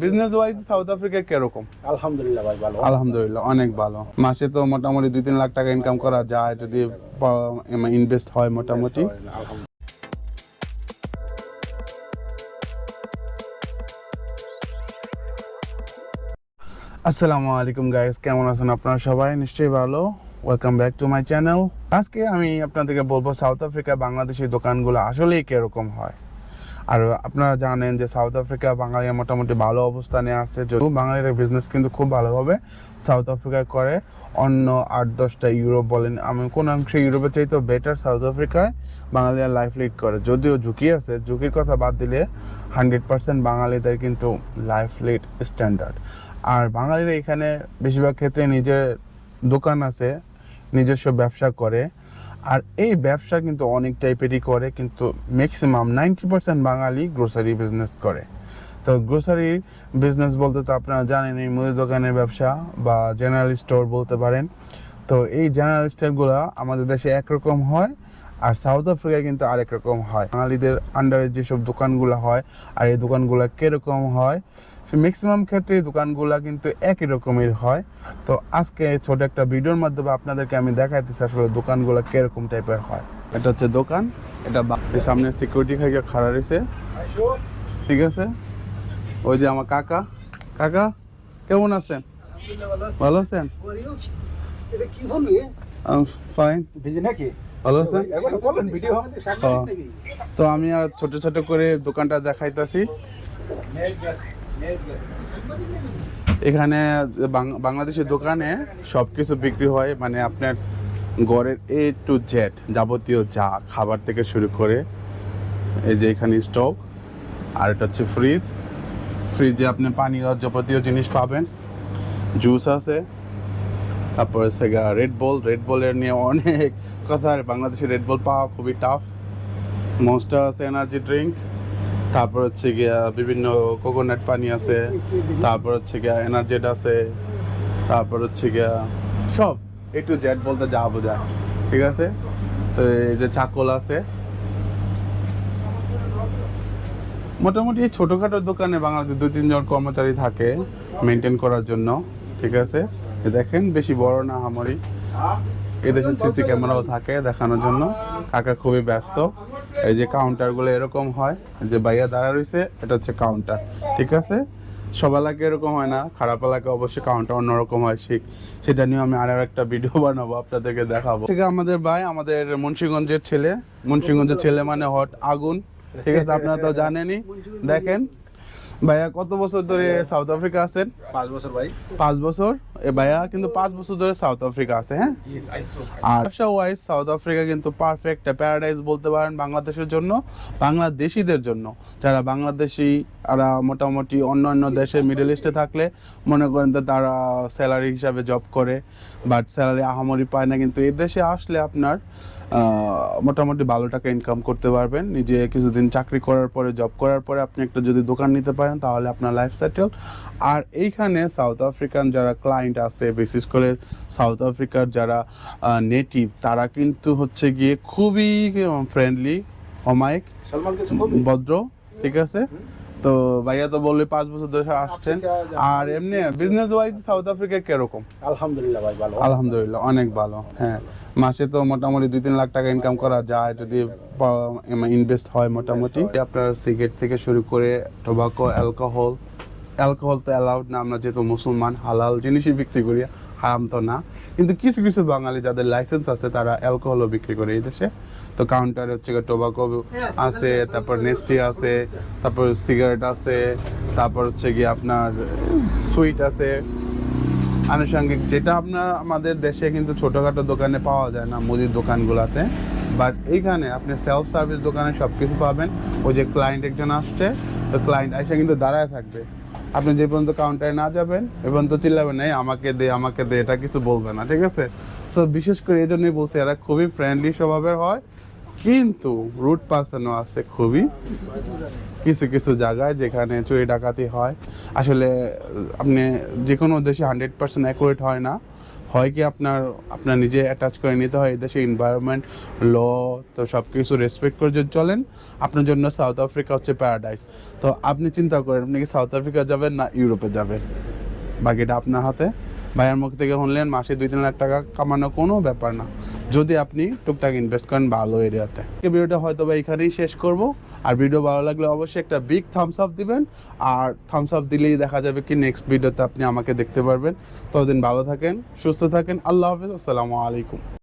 Business wise south Africa কিরকম? আলহামদুলিল্লাহ ভাই ভালো। আলহামদুলিল্লাহ অনেক ভালো। মাসে তো মোটামুটি 2-3 লাখ টাকা ইনকাম করা যায় যদি ইনভেস্ট হয় মোটামুটি। আসসালামু আলাইকুম গাইস, কেমন আছেন আপনারা সবাই? নিশ্চয়ই ভালো। Welcome back to my channel. আজকে আমি আপনাদেরকে বলবো সাউথ আফ্রিকা বাংলাদেশি দোকানগুলো আসলেই কিরকম হয়। আর আপনারা জানেন যে সাউথ আফ্রিকা বাঙালিরা মোটামুটি ভালো অবস্থানে আছে, যদিও বাঙালিরা বিজনেস কিন্তু খুব ভালোভাবে সাউথ আফ্রিকায় করে। অন্য 8-10টা ইউরোপ বলেন, আমি কোন অংশে ইউরোপের চাইতেও বেটার সাউথ আফ্রিকায় বাঙালিরা লাইফ লিড করে। যদিও ঝুঁকি আছে, ঝুঁকির কথা বাদ দিলে 100% বাঙালিদের কিন্তু লাইফ লিড স্ট্যান্ডার্ড। আর বাঙালিরা এখানে বেশিরভাগ ক্ষেত্রে নিজের দোকান আছে, নিজস্ব ব্যবসা করে। আর এই ব্যবসা কিন্তু অনেক টাইপেরই করে, কিন্তু ম্যাক্সিমাম 90% বাঙালি গ্রোসারি বিজনেস করে। তো গ্রোসারি বিজনেস বলতে তো আপনারা জানেন এই মুদি দোকানের ব্যবসা বা জেনারেল স্টোর বলতে পারেন। তো এই জেনারেল স্টোরগুলো আমাদের দেশে একরকম হয়, আর সাউথ আফ্রিকায় কিন্তু আরেক রকম হয়। বাঙালিদের আন্ডারে যেসব দোকানগুলো হয় আর এই দোকানগুলো কিরকম হয়, ম্যাক্সিমাম ক্ষেত্রে এই দোকানগুলো কিন্তু একই রকমের হয়। তো আজকে ছোট একটা ভিডিওর মাধ্যমে আপনাদেরকে আমি দেখাইতেছি আসলে দোকানগুলো কিরকম টাইপের হয়। এটা হচ্ছে দোকান, এটা সামনে সিকিউরিটি খাইয়ে খাড়া রয়েছে, ঠিক আছে। ওই যে আমার কাকা, কাকা কেমন আছেন? ভালো আছেন? ফাইন, ভালো আছেন? তো আমি আর ছোট ছোট করে দোকানটা দেখাইতেছি। এখানে বাংলাদেশের দোকানে সবকিছু বিক্রি হয়, মানে আপনার ঘরের A to Z যাবতীয় যা খাবার থেকে শুরু করে। এই যে এখানে স্টক, আর এটা হচ্ছে ফ্রিজ। ফ্রিজে আপনি পানীয় যাবতীয় জিনিস পাবেন, জুস আছে, তারপর হচ্ছে রেড বলের নিয়ে অনেক কথা। বাংলাদেশে রেড বল পাওয়া খুবই টাফ। মনস্টার আছে, এনার্জি ড্রিঙ্ক, তারপর হচ্ছে গিয়া বিভিন্ন কোকোনাট পানি আছে, তারপর হচ্ছে গিয়া এনার্জেট আছে, তারপর হচ্ছে গিয়া সব A to Z বলতে যা বোঝায়, ঠিক আছে। তো এই যে চাকল আছে। মোটামুটি এই ছোটোখাটো দোকানে বাংলাদেশে 2-3 জন কর্মচারী থাকে মেনটেন করার জন্য, ঠিক আছে। দেখেন বেশি বড় না আমারই, এদেশে সিসি ক্যামেরাও থাকে দেখানোর জন্য। কাকা খুবই ব্যস্ত। এই যে কাউন্টারগুলো এরকম হয়, যে ভাইয়া দাঁড়া রয়েছে, এটা হচ্ছে কাউন্টার, ঠিক আছে। সব এলাকায় এরকম হয় না, খারাপ এলাকায় অবশ্যই কাউন্টার অন্যরকম হয়, সেটা নিয়ে আমি আরও একটা ভিডিও বানাবো, আপনাদেরকে দেখাবো। ঠিক আছে, আমাদের ভাই আমাদের মুন্সিগঞ্জের ছেলে, মুন্সিগঞ্জের ছেলে মানে হট আগুন, ঠিক আছে, আপনারা তো জানেনই। দেখেন ভাইয়া কত বছর ধরে সাউথ আফ্রিকা আছেন? 5 বছর ভাই। 5 বছর। ভাইয়া কিন্তু 5 বছর ধরে সাউথ আফ্রিকা আছে, হ্যাঁ। আর ব্যবসা ওয়াইজ সাউথ আফ্রিকা কিন্তু পারফেক্ট প্যারাডাইস বলতে পারেন বাংলাদেশের জন্য, বাংলাদেশিদের জন্য। যারা বাংলাদেশি আর মোটামুটি অন্য দেশে মিডল ইস্টে থাকলে মনে করেন তো তারা স্যালারি হিসাবে জব করে, বাট স্যালারি আহামরি পায় না। কিন্তু এই দেশে আসলে আপনার মোটামুটি ভালো টাকা ইনকাম করতে পারবেন। নিজে কিছুদিন চাকরি করার পরে, জব করার পরে আপনি একটা যদি দোকান নিতে পারেন তাহলে আপনার লাইফ সেটেল। আর এইখানে সাউথ আফ্রিকান যারা ক্লায়েন্ট আছে, বিশেষ করে সাউথ আফ্রিকার যারা নেটিভ, তারা কিন্তু হচ্ছে গিয়ে খুবই ফ্রেন্ডলি, অমায়িক, ভদ্র, ঠিক আছে। তো ভাইয়া তো বললে 5 বছর ধরে আসছেন। আর এমনি বিজনেস ওয়াইজ সাউথ আফ্রিকা কিরকম? আলহামদুলিল্লাহ ভাই ভালো। আলহামদুলিল্লাহ অনেক ভালো। হ্যাঁ, মাসে তো মোটামুটি 2-3 লাখ টাকা ইনকাম করা যায় যদি ইনভেস্ট হয় মোটামুটি। আপনার সিগারেট থেকে শুরু করে টোবাকো, অ্যালকোহল তো অ্যালাউড না, আমরা যেহেতু মুসলমান, হালাল জিনিসই বিক্রি করি, হারাম তো না। কিন্তু কিছু কিছু বাঙালি যাদের লাইসেন্স আছে তারা অ্যালকোহলও বিক্রি করে এই দেশে। তো কাউন্টারে হচ্ছে টোবাকো আছে, তারপর নেস্টি আছে, তারপর সিগারেট আছে, তারপর হচ্ছে গিয়ে আপনার সুইট আছে, আনুষঙ্গিক, যেটা আপনার আমাদের দেশে কিন্তু ছোটোখাটো দোকানে পাওয়া যায় না, মুদির দোকানগুলোতে। বাট এইখানে আপনি সেলফ সার্ভিস দোকানে সব কিছু পাবেন। ওই যে ক্লায়েন্ট একজন আসছে, তো ক্লায়েন্ট এসে কিন্তু দাঁড়ায় থাকবে, আপনি যে পর্যন্ত কাউন্টারে না যাবেন এ পর্যন্ত চিল্লাবেন না, আমাকে দে, এটা কিছু বলবে না, ঠিক আছে। সো বিশেষ করে এই জন্যই বলছি, এরা খুবই ফ্রেন্ডলি স্বভাবের হয়, কিন্তু রুড পার্সনও আছে খুবই কিছু কিছু জায়গায়, যেখানে চুরি ডাকাতি হয়। আসলে আপনি যে কোনো দেশে 100% অ্যাকুরেট হয় না, হয় কি আপনার নিজে অ্যাটাচ করে নিতে হয়, এদেশে এনভায়রনমেন্ট, ল, তো সব কিছু রেসপেক্ট করে যদি চলেন, আপনার জন্য সাউথ আফ্রিকা হচ্ছে প্যারাডাইস। তো আপনি চিন্তা করেন আপনি কি সাউথ আফ্রিকা যাবেন না ইউরোপে যাবেন, বাকিটা আপনার হাতে। ভাইয়ের মুখ থেকে শুনলেন মাসে 2-3 লাখ টাকা কামানো কোনো ব্যাপার না, যদি আপনি টুকটাক ইনভেস্ট করেন ভালো এরিয়াতে। ভিডিওটা হয়তো বা এখানেই শেষ করব। আর ভিডিও ভালো লাগলে অবশ্যই একটা বিগ থামস আপ দিবেন, আর থামস আপ দিলেই দেখা যাবে কি নেক্সট ভিডিওতে আপনি আমাকে দেখতে পারবেন। ততদিন ভালো থাকেন, সুস্থ থাকেন, আল্লাহ হাফেজ, আসসালামু আলাইকুম।